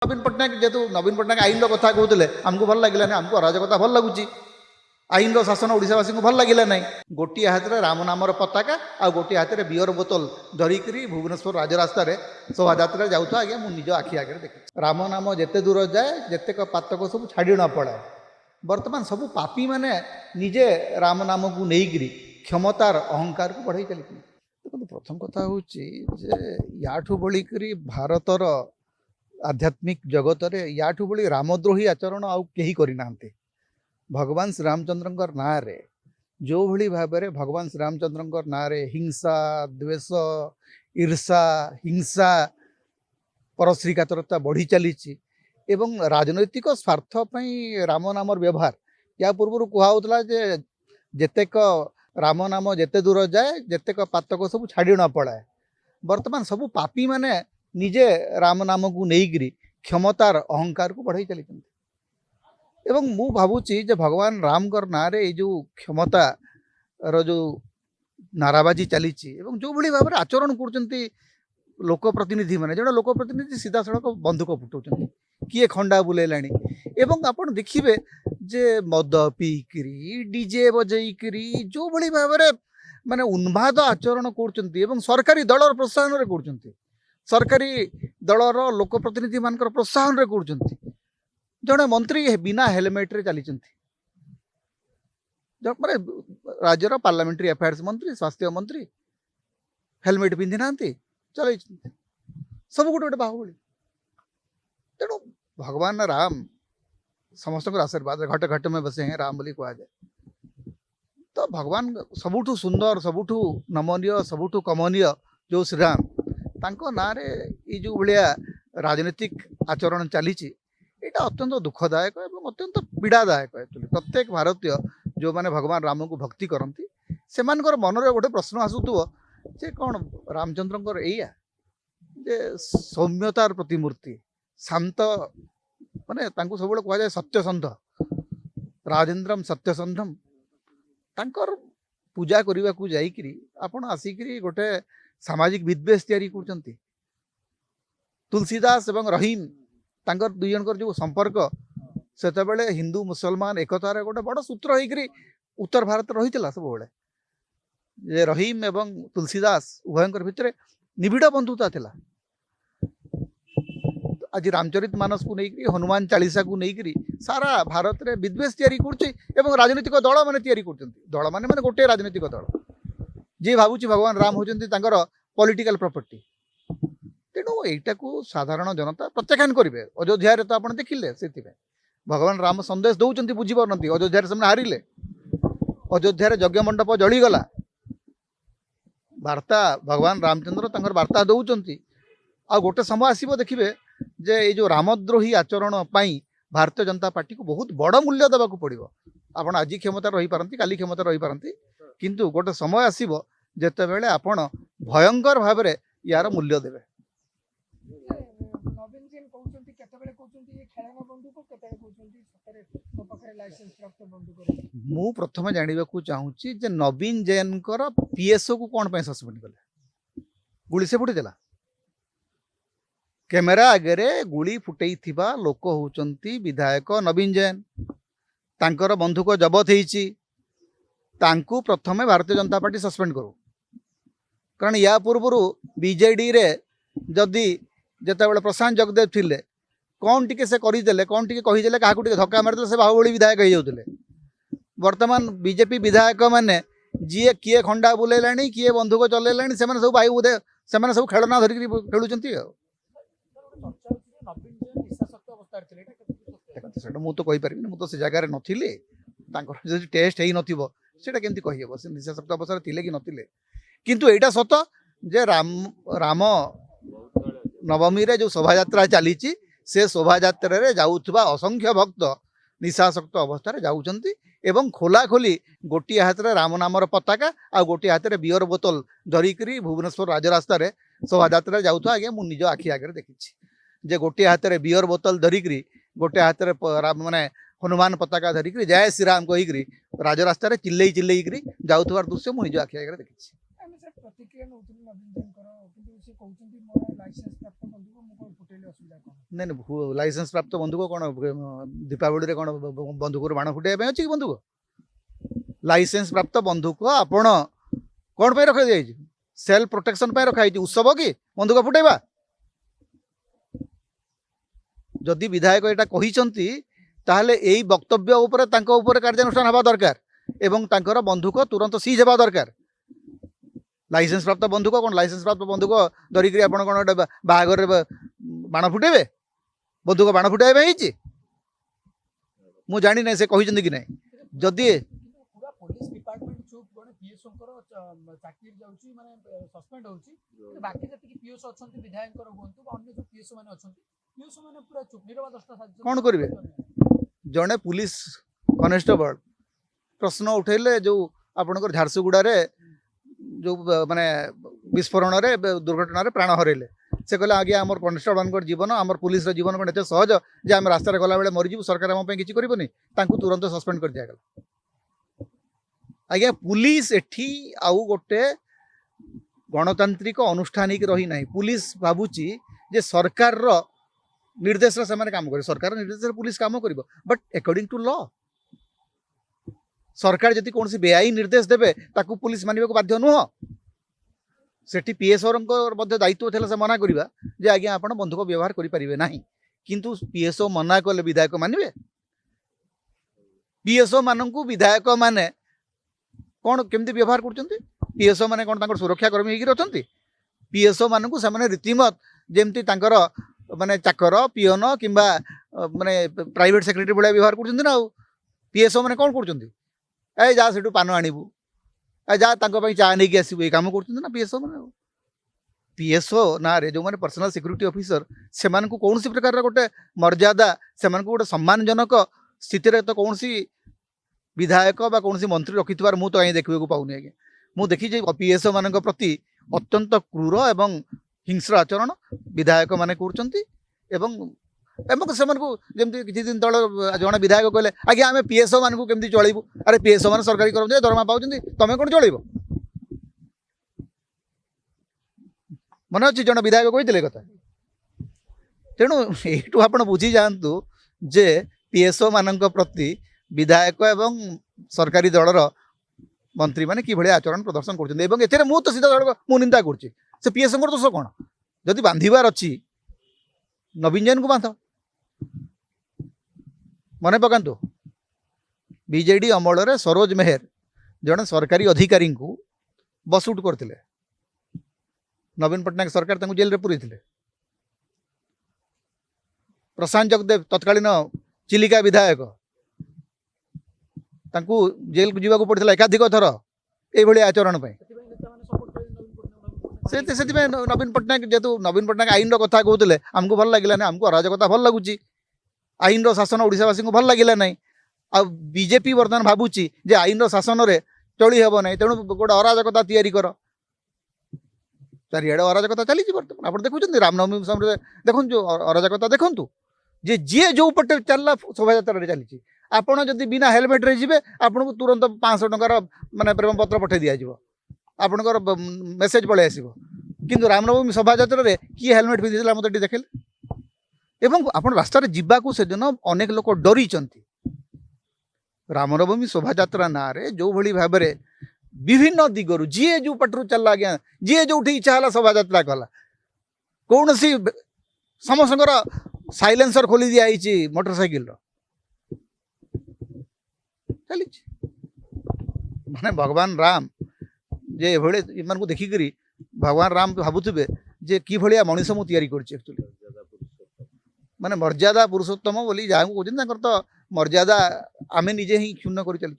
नवीन पट्टनायक जेहेतु नवीन पट्टनायक आईन कथा कहते आमको भल लगे ना, आमको अराजकता भल लगुच, आईन शासन ओडावासी को भल लगे ना। गोटे हाथ में राम नामर पताका आ गोटे हाथ में बियर बोतल धरिक भुवनेश्वर राजरास्तार शोभा यात्रा जाऊँ आज्ञा मुझ निज आखि आगे देखी। राम नाम जिते दूर जाए जितेक पातक सब छाड़ी न पड़ाए। बर्तमान सब पापी मैंने निजे राम नाम को लेकर क्षमतार अहंकार को बढ़ाई चली। देखो प्रथम कथा हूँ याठू बलिक भारतर आध्यात्मिक जगत रे याठू बड़ी रामद्रोही आचरण आउ कहीं करना। भगवान श्री रामचंद्र ना रे जो भली भाव में भगवान श्री रामचंद्र ना रे हिंसा द्वेष ईर्षा हिंसा परश्रीकातरता बढ़ी चली एवं राजनैतिक स्वार्थ राम नाम व्यवहार या पूर्व कहला जेतेक राम नाम जेते दूर जाए जेतेक पातक सब छाड़ी न पड़ाए। बर्तमान सब पापी माने निजे राम नाम को लेकर क्षमतार अहंकार को बढ़ाई चली। एवं मु भावुची जे भगवान राम ना रे जो क्षमता रो जो नाराबाजी चली जो भली भाव में आचरण कर लोक प्रतिनिधि माने जो लोक प्रतिनिधि सीधा सड़क बंदूक फुटाऊँ किए खंडा बुलेलाणी। एवं आपण देखिए जे मद पीकरी डीजे बजैकरी जो भली भाव में माने उन्माद आचरण कर सरकारी दलर प्रोत्साहन कर सरकारी दलर लोक प्रतिनिधि मान प्रोत्साहन कर जड़े मंत्री बिना हेलमेट रे चली माने राज्यर पार्लियामेंट्री अफेयर्स मंत्री स्वास्थ्य मंत्री हेलमेट पिंधि ना चल सब गोटे गोटे बाहुबली। तेणु भगवान राम समस्त आशीर्वाद घट घट में बसे हैं राम बोली कह जाए। तो भगवान सबुठु सुंदर सबुठु नमनीय सबुठु कमनीय जो श्रीराम तांको ना रे ये जो भाया राजनीतिक आचरण चली यहाँ अत्यंत दुखदायक और अत्यंत पीड़ादायक। एक्चुअली प्रत्येक भारतीय जो माने भगवान राम को भक्ति करती से मन में गोटे प्रश्न आसुव जे कौन रामचंद्र एया जे सौम्यतार प्रतिमूर्ति शांत माने सब कह जाए सत्यसंध राजेन्द्रम सत्यसंधम तांकर पूजा करने को जाइकरी आपण आसिकरी गोटे सामाजिक विद्वेष तैयारी करचंती। तुलसीदास एवं रहीम तांकर दुई जनकर जो संपर्क सेते बेले हिंदू मुसलमान एकतार गोटे बड़ सूत्र होकर उत्तर भारत रही सब बेले जे रहीम एवं तुलसीदास उभयंकर भितर निबिड़ बंधुता थिला। आज रामचरित मानस को लेकर हनुमान चालीसा को लेकर सारा भारत में विद्वेष तैयारी कर राजनीतिक दल मैंने तैयारी कर दल माने गोटे राजनीतिक दल जी भावुची भगवान राम होचंती तांकर पॉलिटिकल प्रॉपर्टी। तेणु यहीटा को साधारण जनता प्रत्याख्यान करेंगे। अयोध्या तो आप देखिले से भगवान राम संदेश दौरान बुझीपार अयोध्या से हारिले अयोध्या यज्ञ मंडप जलीगला वार्ता भगवान रामचंद्र तंकर वार्ता दौरान आ गोटे समय आसब देखिए जे ये जो रामद्रोही आचरण भारतीय जनता पार्टी को बहुत बड़ मूल्य देवाक पड़ो। आप आज क्षमता रही पारती काली क्षमता रही पारती किंतु गोटे समय आसब जेते बेले आपण भयंकर भाव में यार मूल्य देवे। मु प्रथम जानवा चाहूँगी जे नवीन जैन पीएसओ को कौन पे सस्पेंड कले गुली से फुटीला कैमेरा आगे गुली फुटई लोक होचंती विधायक नवीन जैन तांकर बंधुक जबत होईची तांकु प्रथमे भारतीय जनता पार्टी सस्पेंड करू कारण या पूर्व बीजेडी रे जदि जिते बड़े प्रशांत जगदेव थिले कौन टिके से करदे कौन टिके कहीदेले क्या धक्का मारदे से बाहुबली विधायक हो जाते। वर्तमान बीजेपी विधायक मैंने जी किए खंडा बुलेलाणी किए बंधुक चलेलाणी से सब भाई बोधे से सब खेलना धरिक खेलुंट मुझे कहीपर मुझे से जगार नी टेस्ट हो नता कहीहब से निशाशक्त अवस्था थे कि नथिले किंतु यहाँ सत जे राम राम नवमी रे जो शोभा यात्रा चली से शोभा यात्रा जाऊथबा असंख्य भक्त निशाशक्त अवस्था जाऊँच एवं खोला खोली गोटे हाथ में राम नामर पताका आ गोटे हाथ में बियर बोतल धरिक भुवनेश्वर राजरास्तार शोभा यात्रा जाऊँ आज्ञा मुझ निज आखि आगे देखी जे गोटे हाथ में बियर बोतल धरिक गोटे हाथ में माने हनुमान पताका धरिक जय श्रीराम कहीकि राजरास्तार चिल्लई चिल्लई जाऊथबार दृश्य मुझ निज आखि आगे देखी। प्रतिक्रिया नौथिले नवीन जैनकर किंतु से कहउछन्ती मोर लाइसेंस प्राप्त बंधुक मु कोन फुटेले असुविधा कोन नहीं लाइसेंस प्राप्त बंधुक कौन दीपावली कौन बंधुक बाण फुटाइबा अच्छी कि बंधुक लाइसेंस प्राप्त बंधुक आपण कौन पे रखा जाए सेल्फ प्रोटेक्शन पे रखा उत्सव कि बंधुक फुटाइबा जदि विधायक यहाँ कहते ताहले यही वक्तव्य उपरे तांको उपरे कार्यानुष्ठान हवा दरकार एवं तांकर बंधुक तुरंत सीज हवा दरकार लाइसेंस प्राप्त बंधुक कौन लाइसेंस प्राप्त बंधुक धरिक कौन गोटे बाहागर बाण फुटेबे बंधुक बाण फुटाइबा मु जानी ना से कहते कि नहीं जदि पूरा पुलिस डिपार्टमेंट चुप गोटे पीएसओ चाकरी जाउची माने सस्पेंड होउची बाकी जति पीएसओ अछंती विधायक होंतु अन्य जो पीएसओ माने अछंती पीएसओ माने पूरा चुप निरवा दस्ता साज कौन करिवे जड़े पुलिस कनेस्टेबल प्रश्न उठेले जो आपणकर झारसुगुड़ा जो माने विस्फोरण रे दुर्घटना रे प्राण हरेले से कहले आगे आमर कनेस्टेबल जीवन आमर पुलिस जीवन कौन एत सहज जे आम रास्तार गला बेले मरीजु सरकार आम किसी करबनी तांकू तुरंत सस्पेंड कर दिया आज्ञा पुलिस एठी आउ गोटे गणतांत्रिक अनुष्ठानिक रही ना पुलिस भावुची जे सरकार रो निर्देश से काम करे सरकार निर्देश पुलिस काम कर बट अकॉर्डिंग टू लॉ सरकार जदि कौन बेआईन निर्देश देवे ताकू पुलिस मानवा को बाध्य नुह सेठी पीएसओ दायित्व थे मना करवा जे आज्ञा आप बंधुक व्यवहार करें ना किंतु पीएसओ मना कले विधायक मानवे पीएसओ मानू विधायक माने कौन केमती व्यवहार कर पीएसओ माने कौन सुरक्षा कर्मी होकर अच्छा पीएसओ मानू से रीतिमत जमती माने चाकर पिओन किंबा माने प्राइवेट सेक्रेटरी भाया व्यवहार कर पीएसओ माने कौन कर जा से पान आणबू जा चा नहीं आसबू ये कम कर पीएसओ मैंने पीएसओ ना रे जो मैंने पर्सनल सिक्यूरीटी ऑफिसर से कौन प्रकार गोटे मर्यादा से गोटे सम्मानजनक स्थिति तो कौन विधायक बा कौन मंत्री रखि मुझे तो देखा पाऊनी आज्ञा मुझे देखी पीएसओ मान प्रति अत्यंत क्रूर एवं हिंस्र आचरण विधायक माने करचंती एवं जमती किसी दिन तले जड़े विधायक कहले आज्ञा आम पीएसओ मान केमती चलू अरे पीएसओ मान सरकारी कर्मचारी दरमा पाउछंती तमे कोन चलैबो मन अच्छी जड़े विधायक कहते कथा तेणु यू आप बुझी जातु जे पीएसओ मान प्रति विधायक एवं सरकारी दलर मंत्री मैंने कि आचरण प्रदर्शन कर मु तो सीधा मु निंदा कर पीएसओ दोष कौन जदि बांधार अच्छी नवीन जैन को बांध मन पकातु बीजेडी अमल रे सरोज मेहर जड़े सरकारी अधिकारी को बस उठ करते नवीन पट्टनायक सरकार जेल रे पुरी प्रशांत जगदेव तत्कालीन चिलिका विधायक जेल को जावाक पड़ता एकाधिक थर ये आचरण से नवीन पट्टनायक जेहेतु नवीन पट्टनायक आईन कथा कहते आमको भल लगे ना आमको अराजकता भल लगुच आईन शासन ओडावासी को भल लगे ना आ बीजेपी बर्तमान भावुची जे आईन शासन रे चली हेब ना तेणु गोटे अराजकता तैयारी कर चारिड़े अराजकता चली बर्तमान आप देखुं रामनवमी समय देखु जो अराजकता देखु जे जी जो पटे चलला शोभा चली आपड़ जदि बिना हेलमेट रे जीवे आपन को तुरंत 500 टंकार माने प्रेम पत्र पठे दिया जिवो आपनकर मेसेज पळे आसीबो किंतु रामनवमी शोभा यात्रा रे की हेलमेट पिंधिला मते देखेले एवं आपन रास्ता रे जीवा को से दिन अनेक लोक डरी चंती रामनवमी शोभा यात्रा ना रे जो भली भाबरे विभिन्न दिगरु जी जो पटरु चलला गया जी जो इच्छा हला शोभा यात्रा कला कौन सी समस्तकर साइलेंसर खोली दिया मोटरसाइकिल रो चली माने भगवान राम जे भले इन को देखिक भगवान राम भावुवे जे कि भाया मनीष मु तैयारी कर माने मर्यादा पुरुषोत्तम बोली जहाँ कहते तो मर्यादा आम निजे ही क्षुण्ण कर चलु।